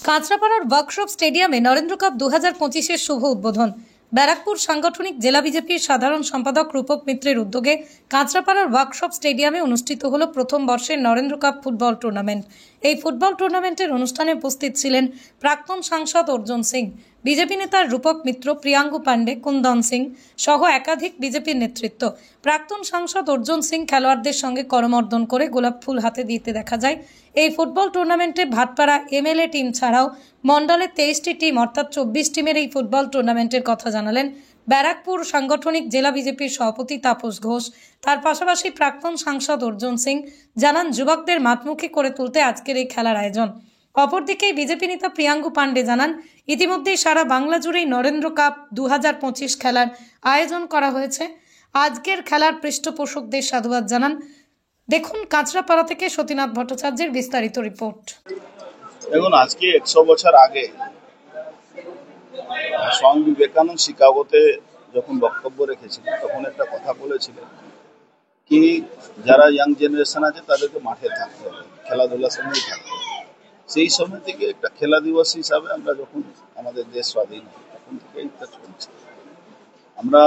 কাঁচরাপাড়ার workshop স্টেডিয়ামে Narendra cup 2025-এর শুভ উদ্বোধন। ব্যারাকপুর সাংগঠনিক জেলা বিজেপির সাধারণ সম্পাদক রূপক মিত্রের উদ্যোগে কাঁচরাপাড়ার ওয়ার্কশপ স্টেডিয়ামে অনুষ্ঠিত হল প্রথম বর্ষের নরেন্দ্র কাপ ফুটবল টুর্নামেন্ট। এই ফুটবল টুর্নামেন্টের অনুষ্ঠানে উপস্থিত ছিলেন প্রাক্তন সাংসদ অর্জুন সিং, বিজেপি নেতা রূপক মিত্র, প্রিয়াঙ্গু পান্ডে, কুন্দন সিং সহ একাধিক বিজেপির নেতৃত্ব। প্রাক্তন সাংসদ অর্জুন সিং খেলোয়াড়দের সঙ্গে করমর্দন করে গোলাপ ফুল হাতে দিতে দেখা যায়। এই ফুটবল টুর্নামেন্টে ভাটপাড়া এমএলএ টিম ছাড়াও মন্ডলের 23টি টিম অর্থাৎ 24 টিমের এই ফুটবল টুর্নামেন্টের কথা জানালেন ব্যারাকপুর সাংগঠনিক জেলা বিজেপির সভাপতি তাপস ঘোষ। তার পাশাপাশি প্রাক্তন সাংসদ অর্জুন সিং জানান, যুবকদের মাতমুখী করে তুলতে আজকের এই খেলার আয়োজন। অপরদিকে বিজেপি নেতা প্রিয়াঙ্গু পান্ডে জানান, ইতিমধ্যেই সারা বাংলা জুড়েই নরেন্দ্র কাপ 2025 খেলার আয়োজন করা হয়েছে। আজকের খেলার পৃষ্ঠপোষকদের সাধুবাদ জানান। দেখুন কাঁচরাপাড়া থেকে সতীনাথ ভট্টাচার্যের বিস্তারিত রিপোর্ট। দেখুন, আজকে 100 বছর আগে স্বামী বিবেকানন্দ শিকাগোতে যখন বক্তব্য রেখেছিলেন তখন একটা কথা বলেছিলেন কি, যারা ইয়াং জেনারেশন আছে তাদেরকে মাঠে থাকতে হবে, খেলাধুলার সঙ্গেই থাকতে হবে। সেই সময় থেকে একটা খেলা দিবস হিসাবে আমরা যখন আমাদের দেশ স্বাধীন হয় তখন থেকে এটা চলছে। আমরা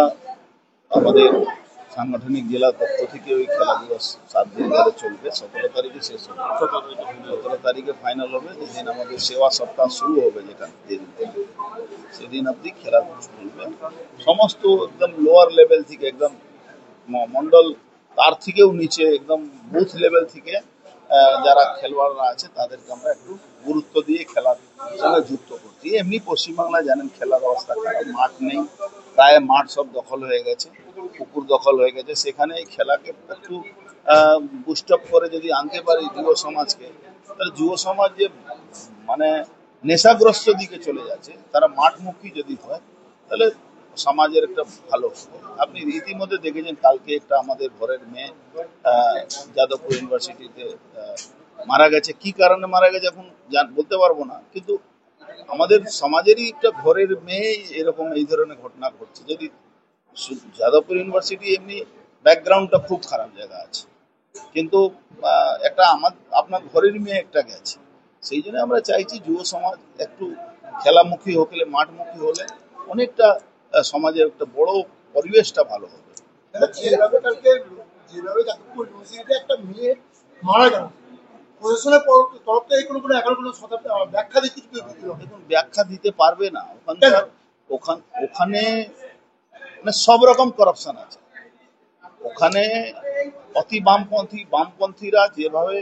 আমাদের সাংগঠনিক জেলার পক্ষ থেকে ওই খেলা দিবস 7 দিন ধরে চলবে। 17 তারিখে শেষ হবে, 17 তারিখে ফাইনাল হবে। যেদিন আমাদের সেবা সপ্তাহ শুরু হবে, যেদিন থেকে সেদিন অব্দি খেলা চলবে। সমস্ত একদম লোয়ার লেভেল থেকে, একদম মন্ডল তার থেকেও নিচে, একদম বুথ লেভেল থেকে যারা খেলোয়াড়রা আছে তাদেরকে আমরা একটু গুরুত্ব দিয়ে খেলার সঙ্গে যুক্ত করছি। এমনি পশ্চিমবাংলায় জানেন খেলার অবস্থা খারাপ, মাঠ নেই, প্রায় মাঠ সব দখল হয়ে গেছে, পুকুর দখল হয়ে গেছে। সেখানে এই খেলাকে একটু বুস্ট আপ করে যদি আনতে পারি যুব সমাজকে, তাহলে যুব সমাজ যে মানে নেশাগ্রস্ত দিকে চলে যাচ্ছে, তারা মাঠমুখী যদি হয় তাহলে সমাজের একটা ভালো হবে। আপনি ইতিমধ্যে দেখেছেন কালকে একটা আমাদের ঘরের মেয়ে যাদবপুর ইউনিভার্সিটিতে মারা গেছে। কি কারণে মারা গেছে এখন বলতে পারবো না, কিন্তু আমাদের সমাজেরই একটা ঘরের মেয়ে এরকম এই ধরনের ঘটনা ঘটছে। যদি যাদবপুর ইউনিভার্সিটি এমনি ব্যাকগ্রাউন্ডটা খুব খারাপ জায়গা আছে, কিন্তু একটা আপনার ঘরের মেয়ে একটা গেছে। সেই জন্য আমরা চাইছি যুব সমাজ একটু খেলামুখী হলে, মাঠমুখী হলে অনেকটা সমাজের একটা বড় পরিবেশটা ভালো হবে। ব্যাখ্যা দিতে পারবে না, ওখানে সব রকম করাপশন আছে। ওখানে অতি বামপন্থীরা যেভাবে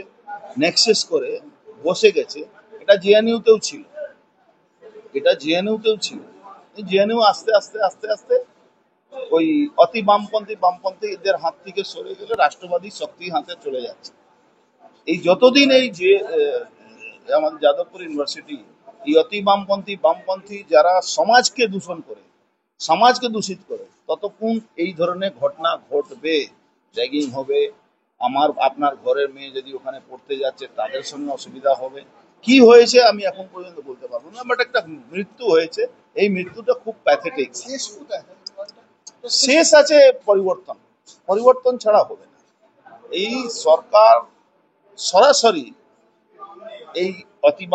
নেক্সেস করে বসে গেছে, এটা জেএনইউতেও ছিল, জেএনইউ আস্তে আস্তে ওই অতি বামপন্থীদের হাত থেকে সরে গেলে রাষ্ট্রবাদী শক্তির হাতে চলে যাচ্ছে। এই যতদিন এই যে আমাদের যাদবপুর ইউনিভার্সিটি, এই অতি বামপন্থী যারা সমাজকে দূষিত করে, ততক্ষণ এই ধরনের ঘটনা ঘটবে, র্যাগিং হবে। আপনার ঘরের মেয়ে যদি ওখানে পড়তে যাচ্ছে, তাদের সঙ্গে অসুবিধা হবে। কি হয়েছে আমি এখন পর্যন্ত বলতে পারবো না, বাট একটা মৃত্যু হয়েছে। এই মৃত্যুটা খুব প্যাথেটিক। শেষ আছে পরিবর্তন ছাড়া হবে না। এই সরকার সরাসরি এই অতি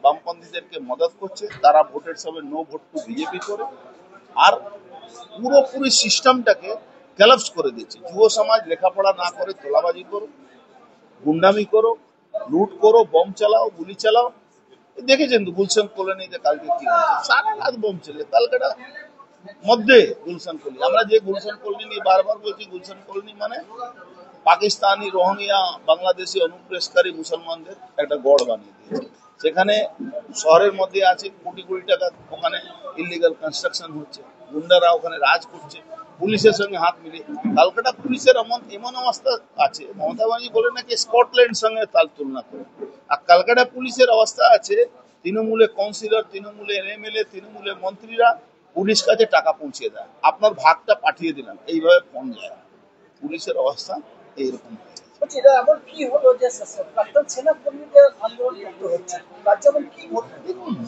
বামপন্থীদেরকে মদত করছে। তারা ভোটের সময় নো ভোট টু বিজেপি করে, আর পুরোপুরি সিস্টেমটাকে কলাপস করে দিচ্ছে। যুব সমাজ লেখাপড়া না করে তোলাবাজি করো, গুন্ডামি করো, লুট করো, বম চালাও, গুলি চালাও। দেখেছেন তো গুলশান কলোনিতে কালকে কি হয়েছে, সারা রাত বম চলে। কালকেটা মধ্যে গুলশান কলোনি, আমরা যে গুলশান কলোনি নিয়ে বারবার বলছি, গুলশান কলোনি মানে পাকিস্তানি, রোহিঙ্গা, বাংলাদেশি অনুপ্রবেশকারী মুসলমানদের একটা গড় বানিয়ে দিয়েছে। সেখানে শহরের মধ্যে আছে কোটি টাকা, ওখানে ইলিগাল কনস্ট্রাকশন হচ্ছে, গুন্ডারা ওখানে রাজ করছে পুলিশের সঙ্গে হাত মিলিয়ে। কালকাটা পুলিশের এমন অবস্থা আছে, মমতা ব্যানার্জি বলে নাকি স্কটল্যান্ড সঙ্গে তাল তুলনা করে। আর কালকাটা পুলিশের অবস্থা আছে, তৃণমূলের কাউন্সিলর, তৃণমূলের এমএলএ, তৃণমূলের মন্ত্রীরা পুলিশ কাছে টাকা পৌঁছে দেয়, আপনার ভাগটা পাঠিয়ে দিলাম, এইভাবে ফোন যায়। পুলিশের অবস্থা এইরকম হয়ে গেছে।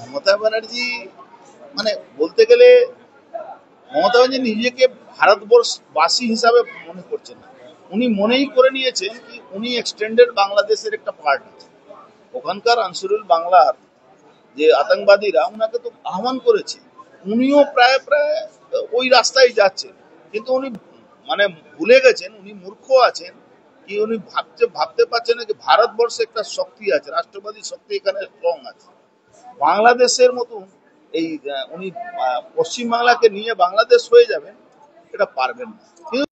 মমতা ব্যানার্জি মানে বলতে গেলে মমতা ব্যানার্জি নিজেকে ভারতবর্ষবাসী হিসাবে মনে করছেন না। উনি মনেই করে নিয়েছেন কি উনি এক্সটেন্ডেড বাংলাদেশের একটা পার্ট আছে। ওখানকার আনসারুল বাংলার যে আতঙ্কবাদীরা ওনাকে তো আহ্বান করেছে, উনিও প্রায় প্রায় ওই রাস্তায় যাচ্ছেন, কিন্তু উনি মানে ভুলে গেছেন, উনি মূর্খ আছেন কি উনি ভাবতে পারছেন না যে ভারতবর্ষে একটা শক্তি আছে, রাষ্ট্রবাদী শক্তি এখানে স্ট্রং আছে। বাংলাদেশের মতন এই উনি পশ্চিমবাংলাকে নিয়ে বাংলাদেশ হয়ে যাবেন, এটা পারবেন না।